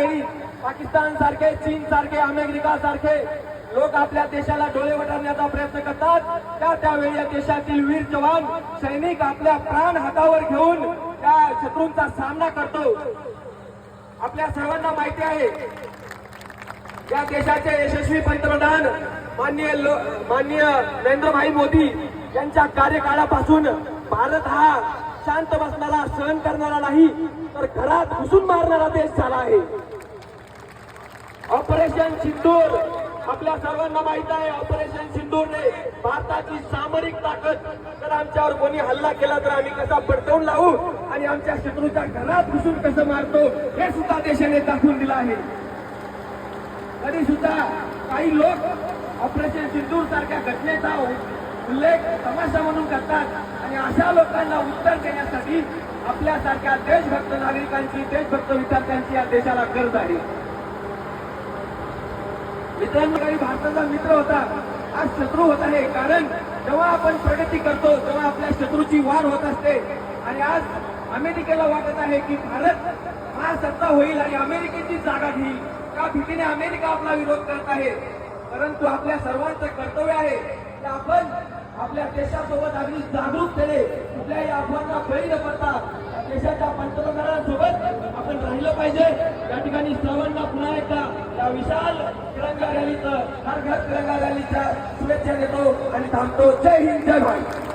वेळी पाकिस्तान सारखे, चीन सारखे, अमेरिका सारखे लोक आपल्या देशाला डोळे वटारण्याचा प्रयत्न करतात, त्यावेळी या देशातील वीर जवान सैनिक आपल्या प्राण हातावर घेऊन त्या शत्रूंचा सामना करतो. आपल्या सर्वांना माहिती आहे या देशाचे यशस्वी पंतप्रधान माननीय नरेंद्रभाई मोदी यांच्या कार्यकाळापासून भारत हा शांत बसणारा, सहन करणारा नाही, तर घरात घुसून मारणारा देश झाला आहे. ऑपरेशन सिंदूर आपल्या सर्वांना माहित आहे. ऑपरेशन सिंदूरने भारताची सामरिक ताकद, जर आमच्यावर कोणी हल्ला केला तर आम्ही कसा पडतावून लावू आणि आमच्या शत्रूच्या घरात घुसून कसं मारतो हे सुद्धा देशाने दाखवून दिलं आहे. तरी सुद्धा काही लोक ऑपरेशन सिंदूर सारख्या घटनेचा उल्लेख तमाशा म्हणून करतात आणि अशा लोकांना उत्तर देण्यासाठी आपल्यासारख्या देशभक्त नागरिकांची, देशभक्त विद्यार्थ्यांची या देशाला गरज आहे. मित्रांनो, काही भारताचा मित्र होता, आज शत्रू होत आहे. कारण जेव्हा आपण प्रगती करतो तेव्हा आपल्या शत्रूची वाढ होत असते आणि आज अमेरिकेला वाटत आहे की भारत महासत्ता होईल आणि अमेरिकेची जागा घेईल. त्या भीतीने अमेरिका आपला विरोध करत आहे. परंतु आपल्या सर्वांचं कर्तव्य आहे की आपण आपल्या देशासोबत अगदी जागरूकतेने कुठल्याही अफवांना बळी न पडता देशाच्या पंतप्रधानांसोबत आपण राहिलं पाहिजे. या ठिकाणी सर्वांना पुन्हा एकदा या विशाल तिरंगा रॅलीचं, हर घर तिरंगा रॅलीच्या शुभेच्छा देतो आणि थांबतो. जय हिंद, जय भारत.